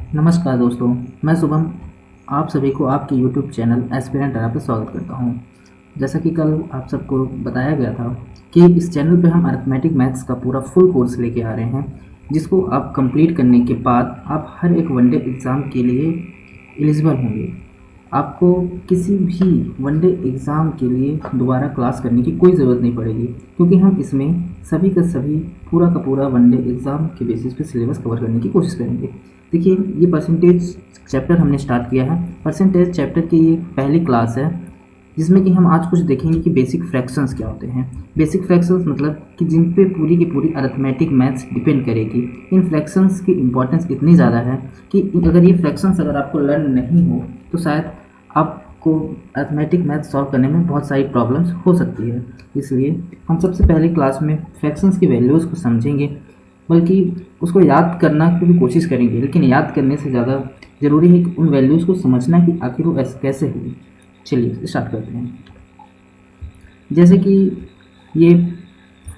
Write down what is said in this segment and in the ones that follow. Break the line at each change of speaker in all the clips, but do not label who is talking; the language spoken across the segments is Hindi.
नमस्कार दोस्तों, मैं शुभम आप सभी को आपके YouTube चैनल एस्पिरेंट ऐप पर स्वागत करता हूं। जैसा कि कल आप सबको बताया गया था कि इस चैनल पे हम अरिथमेटिक मैथ्स का पूरा फुल कोर्स लेके आ रहे हैं, जिसको आप कंप्लीट करने के बाद आप हर एक वनडे एग्ज़ाम के लिए एलिजिबल होंगे। आपको किसी भी वनडे एग्ज़ाम के लिए दोबारा क्लास करने की कोई ज़रूरत नहीं पड़ेगी, क्योंकि हम इसमें सभी का सभी पूरा का पूरा वनडे एग्ज़ाम के बेसिस पे सिलेबस कवर करने की कोशिश करेंगे। देखिए, ये परसेंटेज चैप्टर हमने स्टार्ट किया है। परसेंटेज चैप्टर की ये पहली क्लास है, जिसमें कि हम आज कुछ देखेंगे कि बेसिक फ्रैक्शंस क्या होते हैं। बेसिक फ्रैक्शंस मतलब कि जिन पे पूरी की पूरी अरिथमेटिक मैथ्स डिपेंड करेगी। इन फ्रैक्शंस की इंपॉर्टेंस इतनी ज़्यादा है कि अगर ये फ्रैक्शंस अगर आपको लर्न नहीं हो तो शायद आपको अरिथमेटिक मैथ सॉल्व करने में बहुत सारी प्रॉब्लम्स हो सकती है। इसलिए हम सबसे पहले क्लास में फ्रैक्शंस की वैल्यूज़ को समझेंगे, बल्कि उसको याद करना की भी कोशिश करेंगे, लेकिन याद करने से ज़्यादा ज़रूरी है कि उन वैल्यूज़ को समझना कि आखिर वो कैसे हुई। चलिए स्टार्ट करते हैं। जैसे कि ये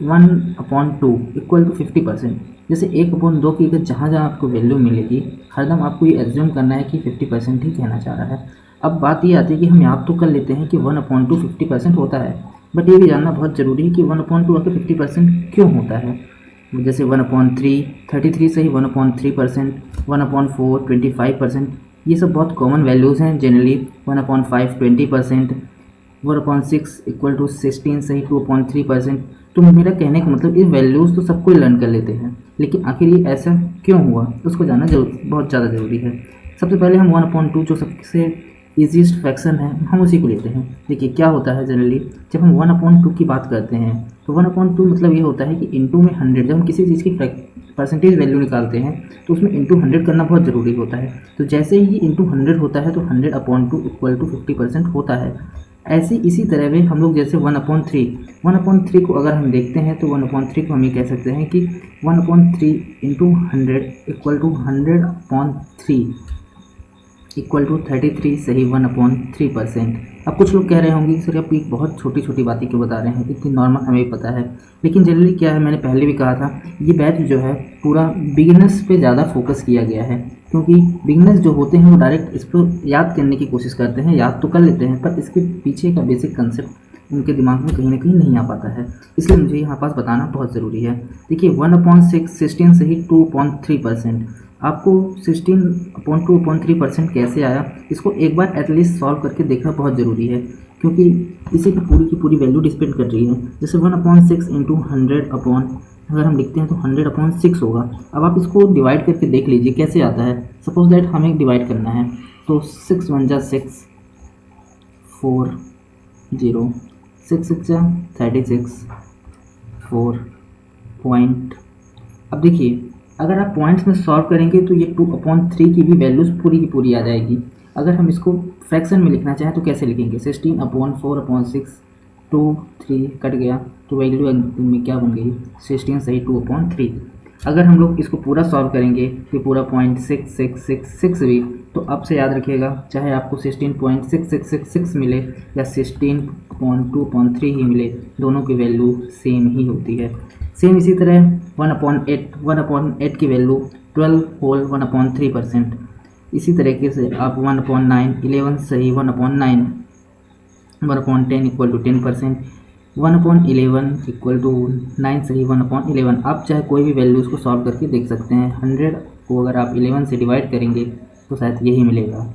1/2 इक्वल टू 50%, जैसे 1/2 की अगर जहाँ जहाँ आपको वैल्यू मिलेगी, हरदम आपको ये एज्यूम करना है कि 50% ही कहना चाह रहा है। अब बात ये आती है कि हम याद तो कर लेते हैं कि 1/2 50% होता है, बट ये भी जानना बहुत ज़रूरी है कि 1/2 आके 50% क्यों होता है। जैसे 1/3 33 से ही 1/3%, 1/4 25%, ये सब बहुत कॉमन वैल्यूज़ हैं। जनरली 1/5 20%, 1/6 इक्वल टू 16 से ही 2.3%। तो मेरा कहने का मतलब ये वैल्यूज़ तो सबको लर्न कर लेते हैं, लेकिन आखिर ये ऐसा क्यों हुआ उसको जानना बहुत ज़्यादा ज़रूरी है। सबसे पहले हम 1/2 जो सबसे ईजीएस्ट फ्रैक्शन है हम उसी को लेते हैं। देखिए क्या होता है, जनरली जब हम 1/2 की बात करते हैं तो 1/2 मतलब ये होता है कि इंटू में 100। जब हम किसी चीज़ की परसेंटेज वैल्यू निकालते हैं तो उसमें इंटू 100 करना बहुत ज़रूरी होता है। तो जैसे ही इंटू 100 होता है तो 100/2 इक्वल टू 50% होता है। ऐसे इसी तरह में हम लोग जैसे 1/3 को अगर हम देखते हैं तो 1/3 को हम ये कह सकते हैं कि 1/3 into 100 equal to 100/3 equal to 33 से ही 1/3%। अब कुछ लोग कह रहे होंगे कि सर आप एक बहुत छोटी छोटी बातें क्यों बता रहे हैं, इतनी नॉर्मल हमें भी पता है। लेकिन जनरली क्या है, मैंने पहले भी कहा था, ये बैच जो है पूरा बिगिनर्स पे ज़्यादा फोकस किया गया है, क्योंकि बिगिनर्स जो होते हैं वो डायरेक्ट इसको याद करने की कोशिश करते हैं, याद तो कर लेते हैं पर इसके पीछे का बेसिक कंसेप्ट उनके दिमाग में कहीं ना कहीं नहीं आ पाता है। इसलिए मुझे यहाँ पास बताना बहुत ज़रूरी है। देखिए 1/6 16 से ही 2.3%। आपको 16/2.3% कैसे आया, इसको एक बार एटलीस्ट सॉल्व करके देखना बहुत ज़रूरी है, क्योंकि इसी की पूरी वैल्यू डिपेंड कर रही है। जैसे 1/6 इंटू 100 अगर हम लिखते हैं तो 100/6 होगा। अब आप इसको डिवाइड करके देख लीजिए कैसे आता है। सपोज दैट हमें डिवाइड करना है तो 6 1 जा 6 4 0 6 6 जा 36 4 पॉइंट। अब देखिए अगर आप पॉइंट्स में सॉल्व करेंगे तो ये 2/3 की भी वैल्यूज़ पूरी की पूरी आ जाएगी। अगर हम इसको फ्रैक्शन में लिखना चाहें तो कैसे लिखेंगे, 16/4/6 2 3 कट गया तो वैल्यू में क्या बन गई, 16 सही 2/3। अगर हम लोग इसको पूरा सॉल्व करेंगे तो पूरा 0.6666 भी, तो अब से याद रखिएगा चाहे आपको 16.6666 मिले या 16.2.3 ही मिले, दोनों की वैल्यू सेम ही होती है। सेम इसी तरह 1/8 की वैल्यू 12 होल 1/3%। इसी तरीके से आप 1/9 11 सही 1/9 1/10 इक्वल टू 10%, 1/11 इक्वल टू 9 सही 1/11। आप चाहे कोई भी वैल्यूज़ को सॉल्व करके देख सकते हैं। 100 को अगर आप 11 से डिवाइड करेंगे तो शायद यही मिलेगा।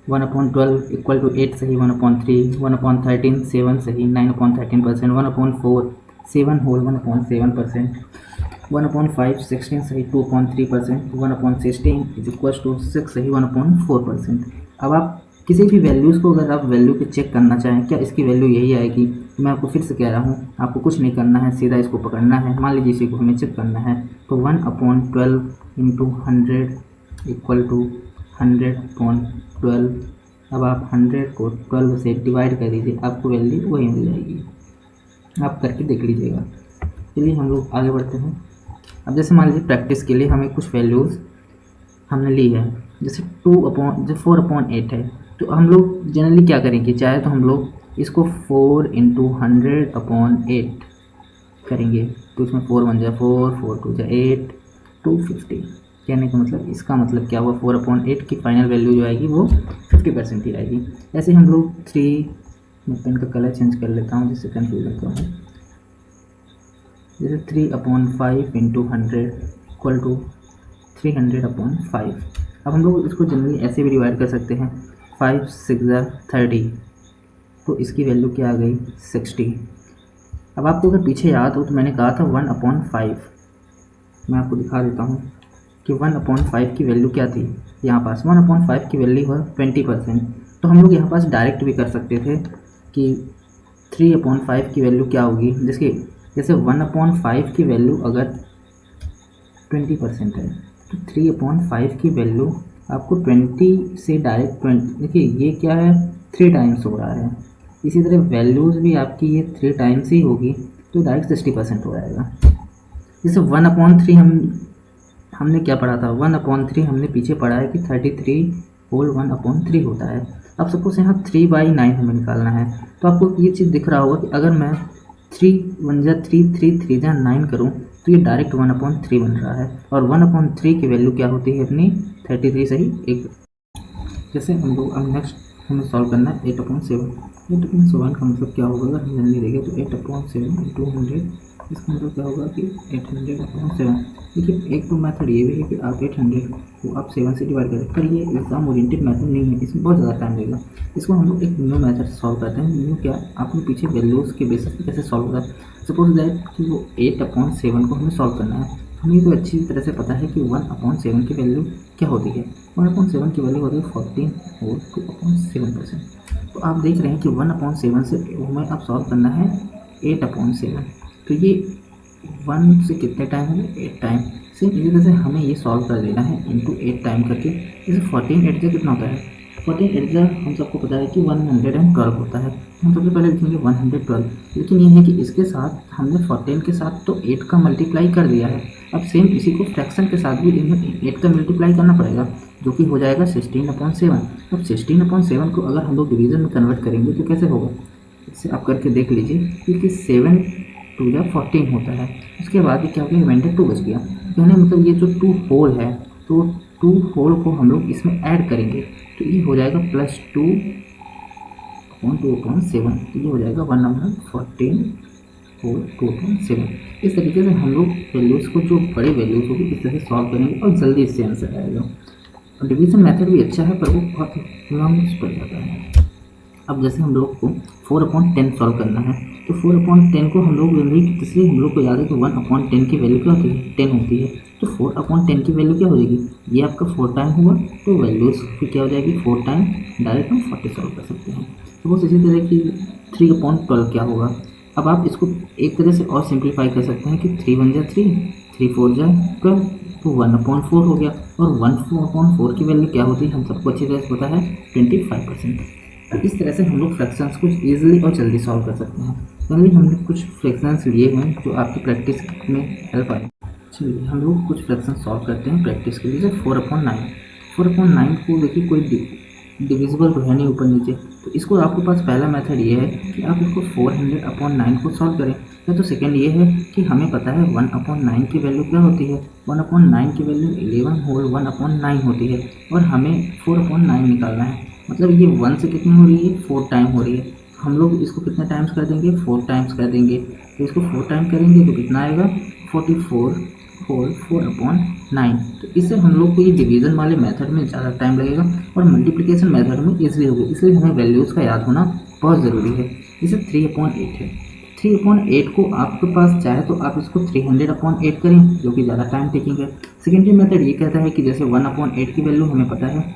1/12 इक्वल टू 8 सही 1/3, 1/13 7 सही 9/13%, 1/4 7 होल 1/7%, 1/5 16 सही 2.3%, 1/16 इज इक्वल टू 6 सही 1/4%। अब आप किसी भी वैल्यूज़ को अगर आप वैल्यू पे चेक करना चाहें क्या इसकी वैल्यू यही आएगी, तो मैं आपको फिर से कह रहा हूँ, आपको कुछ नहीं करना है, सीधा इसको पकड़ना है। मान लीजिए इसी को हमें चेक करना है तो 1/12 इंटू 100 इक्वल टू 100/12। अब आप 100 को 12 से डिवाइड कर दीजिए, आपको वैल्यू वही मिल जाएगी। आप करके देख लीजिएगा। चलिए हम लोग आगे बढ़ते हैं। अब जैसे मान लीजिए प्रैक्टिस के लिए हमें कुछ वैल्यूज़ हमने ली है, जैसे 4/8 है, तो हम लोग जनरली क्या करेंगे, चाहे तो हम लोग इसको 4 इंटू 100/8 करेंगे तो इसमें 4 1 जा 4 4 2 जा 8 250। कहने का मतलब इसका मतलब क्या हुआ, 4/8 की फाइनल वैल्यू जो आएगी वो 50% ही आएगी। ऐसे हम लोग 3, मैं पेन का कलर चेंज कर लेता हूँ जिससे कन्फ्यूजन कम हो। जैसे 3/5 इंटू 100 इक्वल टू 300/5। अब हम लोग इसको जनरली ऐसे भी डिवाइड कर सकते हैं, 5 6 30, तो इसकी वैल्यू क्या आ गई 60। अब आपको अगर पीछे याद हो तो मैंने कहा था 1/5, मैं आपको दिखा देता हूँ कि 1/5 की वैल्यू क्या थी। यहाँ पास 1/5 की वैल्यू है 20%, तो हम लोग यहाँ पास डायरेक्ट भी कर सकते थे कि 3/5 की वैल्यू क्या होगी, जैसे 1/5 की वैल्यू अगर 20% है तो 3/5 की वैल्यू आपको 20 से डायरेक्ट 20, देखिए ये क्या है 3 टाइम्स हो रहा है, इसी तरह वैल्यूज़ भी आपकी ये 3 टाइम्स ही होगी तो डायरेक्ट 60% हो जाएगा। जैसे 1/3 हमने क्या पढ़ा था, 1/3 हमने पीछे पढ़ा है कि 33 होल 1/3 होता है। अब सपोज यहाँ 3/9 हमें निकालना है, तो आपको ये चीज़ दिख रहा होगा कि अगर मैं 3 1 जा 3 3 3 जा 9 करूँ तो ये डायरेक्ट 1/3 बन रहा है, और 1/3 की वैल्यू क्या होती है अपनी 33 से ही एक। जैसे हम लोग अब नेक्स्ट हमें सॉल्व करना है 8/7। 8/7 का मतलब क्या होगा, अगर हम जल्दी देखें तो 8/7 इंटू 100, इसका मतलब क्या होगा कि 800/7। देखिए एक तो मेथड ये भी है कि आप 800 को आप 7 से डिवाइड करें, पर ये एग्जाम ओरिएंटेड मेथड नहीं है, इसमें बहुत ज़्यादा टाइम लगेगा। इसको हम लोग एक न्यू मेथड सॉल्व करते हैं। न्यू क्या, आपने पीछे वैल्यूज़ के बेसिस पे कैसे सॉल्व होगा। सपोज दैट कि वो 8/7 को हमें सॉल्व करना है, हमें तो अच्छी तरह से पता है कि 1/7 की वैल्यू क्या होती है। 1/7 की वैल्यू होती है 14 और 2/7%। तो आप देख रहे हैं कि 1/7 से हमें अब सॉल्व करना है 8/7, तो ये 1 से कितने टाइम होंगे 8 टाइम। सेम इसी तरह से हमें ये सॉल्व कर देना है इंटू 8 टाइम करके। जैसे 14 8 जा कितना होता है, 14 8 जा हम सबको पता है कि 112 होता है। हम सबसे पहले लिखेंगे 112, लेकिन ये है कि इसके साथ हमने 14 के साथ तो 8 का मल्टीप्लाई कर दिया है। अब सेम इसी को फ्रैक्शन के साथ भी इनमें 8 का मल्टीप्लाई करना पड़ेगा, जो कि हो जाएगा 16/7। अब 16/7 को अगर हम लोग डिवीज़न में कन्वर्ट करेंगे तो कैसे होगा, इससे आप करके देख लीजिए, क्योंकि 7 2 या 14 होता है। उसके बाद ये क्या हो गया, रिमाइंडर 2 बच गया। कहने मतलब ये जो 2 होल है, तो 2 होल को हम लोग इसमें ऐड करेंगे तो ये हो जाएगा +2/2/7, तो ये हो जाएगा 1/14 होल 2/7। इस तरीके से हम लोग वैल्यूज़ को, जो बड़ी वैल्यूज़ होगी, इस तरह से सॉल्व करेंगे और जल्दी इससे आंसर आएगा। और डिवीज़न मेथड भी अच्छा है, पर वो बहुत लॉन्ग पड़ जाता है। अब जैसे हम लोग को 4/10 सॉल्व करना है, तो 4/10 को हम लोग जनरली, इसलिए हम लोग को याद है कि 1/10 की वैल्यू क्या होती है 10 होती है, तो 4/10 की वैल्यू क्या हो जाएगी, ये आपका 4 टाइम हुआ, तो वैल्यूज़ फिर क्या हो जाएगी 4 टाइम, डायरेक्ट हम 40 सॉल्व कर सकते हैं। तो बस इसी तरह की 3/12 क्या होगा। अब आप इसको एक तरह से और सिंप्लीफाई कर सकते हैं कि 3 1 जा 3, 3 4 जा 12, तो 1/4 हो गया। और 1/4 की वैल्यू क्या होती है हम सबको अच्छी तरह से पता है 25%। तो इस तरह से हम लोग फ्रैक्शंस को ईजिली और जल्दी सॉल्व कर सकते हैं। जनरली हमने कुछ फ्रैक्शंस लिए हैं जो आपकी प्रैक्टिस में हेल्प आए। चलिए हम लोग कुछ फ्रैक्शन सॉल्व करते हैं प्रैक्टिस के लिए। जैसे 4/9, 4/9 को देखिए कोई डिविजिबल तो है नहीं ऊपर नीचे, तो इसको आपके पास पहला मेथड ये है कि आप इसको 400/9 को सॉल्व करें, या तो सेकेंड ये है कि हमें पता है 1/9 की वैल्यू क्या होती है, 1/9 की वैल्यू 11 होल 1/9 होती है, और हमें 4/9 निकालना है। मतलब ये 1 से कितनी हो रही है 4 टाइम हो रही है, हम लोग इसको कितने टाइम्स कर देंगे 4 टाइम्स कर देंगे। तो इसको 4 टाइम करेंगे तो कितना आएगा 44 होल 4/9। तो इससे हम लोग को ये डिवीज़न वाले मेथड में ज़्यादा टाइम लगेगा और मल्टीप्लिकेशन मेथड में ईजिली होगी, इसलिए हमें वैल्यूज़ का याद होना बहुत ज़रूरी है। जैसे 3/8 है, 3/8 को आपके पास चाहे तो आप इसको 300/8 करें, जो कि ज़्यादा टाइम टेकिंग है। सेकेंडरी मेथड ये कहता है कि जैसे 1/8 की वैल्यू हमें पता है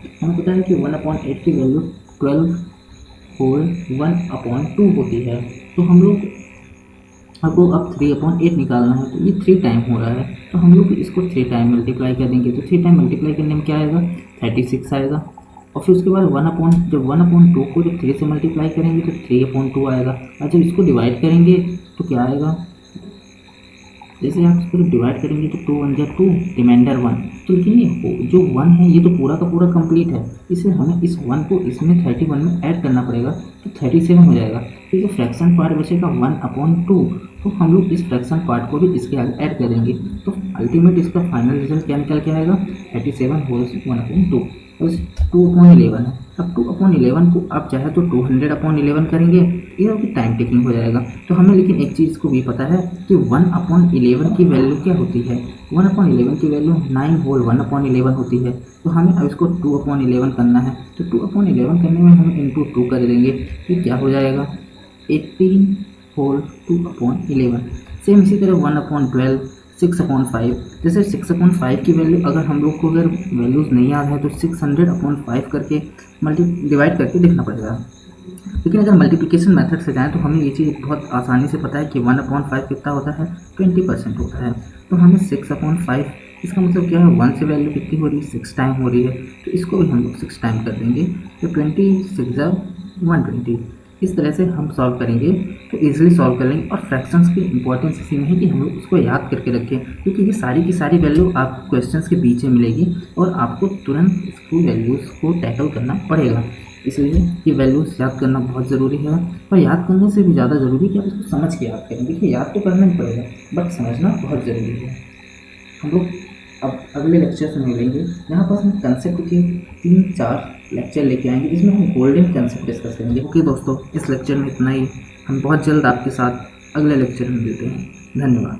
कि 1/8 की वैल्यू 12 होल 1/2 होती है, तो हम लोग आपको अब 3/8 निकालना है, तो ये 3 टाइम हो रहा है, तो हम लोग इसको 3 टाइम मल्टीप्लाई कर देंगे, तो 3 टाइम मल्टीप्लाई करने में क्या आएगा 36 आएगा। और फिर उसके बाद 1/2 को जब 3 से मल्टीप्लाई करेंगे तो 3/2 आएगा, और जब इसको डिवाइड करेंगे तो क्या आएगा जैसे आप इसको डिवाइड करेंगे तो 2 1 जा 2, रिमाइंडर 1। तो लेकिन ये जो 1 है ये तो पूरा का पूरा कंप्लीट है, इसलिए हमें इस 1 को इसमें 31 में ऐड करना पड़ेगा, तो 37 हो जाएगा। फिर जो फ्रैक्शन पार्ट बचेगा 1/2, तो हम लोग इस फ्रैक्शन पार्ट को भी इसके आगे ऐड कर देंगे, तो अल्टीमेट इसका फाइनल रिजल्ट क्या निकल के आएगा, 37 होल 1/2। और 2/11 है। अब 2/11 को आप चाहे तो 200/11 करेंगे, ये भी टाइम टेकिंग हो जाएगा। तो हमें लेकिन एक चीज़ को भी पता है कि 1/11 की वैल्यू क्या होती है, 1/11 की वैल्यू 9 होल 1/11 होती है। तो हमें अब इसको 2/11 करना है, तो 2/11 करने में हम इंटू 2 कर देंगे, तो क्या हो जाएगा 18 होल 2/11। सेम इसी तरह 1/12, 6/5। जैसे 6/5 की वैल्यू अगर हम लोग को अगर वैल्यूज़ नहीं याद है तो 600/5 करके डिवाइड करके देखना पड़ेगा। लेकिन अगर मल्टीप्लिकेशन मेथड से जाएँ तो हमें ये चीज़ बहुत आसानी से पता है कि 1/5 कितना होता है, 20% होता है। तो हमें 6/5, इसका मतलब क्या है, 1 से वैल्यू कितनी हो रही है, 6 टाइम हो रही है, तो इसको भी हम लोग 6 टाइम कर देंगे, तो 26 120। इस तरह से हम सॉल्व करेंगे तो ईजिली सॉल्व कर लेंगे। और फ्रैक्शंस की इंपॉर्टेंस इसी में है कि हम लोग उसको याद करके रखें, क्योंकि ये सारी की सारी वैल्यू आपको क्वेश्चंस के बीच में मिलेगी और आपको तुरंत इसको वैल्यूज़ को टैकल करना पड़ेगा। इसलिए ये वैल्यूज़ याद करना बहुत ज़रूरी है, और याद करने से भी ज़्यादा ज़रूरी है कि आप इसको समझ के याद करें। देखिए याद तो करना ही पड़ेगा, बट समझना बहुत ज़रूरी है। हम लोग अब अगले लेक्चर से मिलेंगे, यहाँ पर हम कंसेप्ट के 3-4 लेक्चर लेके आएंगे, जिसमें हम गोल्डन कंसेप्ट डिस्कस करेंगे। ओके दोस्तों, इस लेक्चर में इतना ही। हम बहुत जल्द आपके साथ अगले लेक्चर में मिलते हैं। धन्यवाद।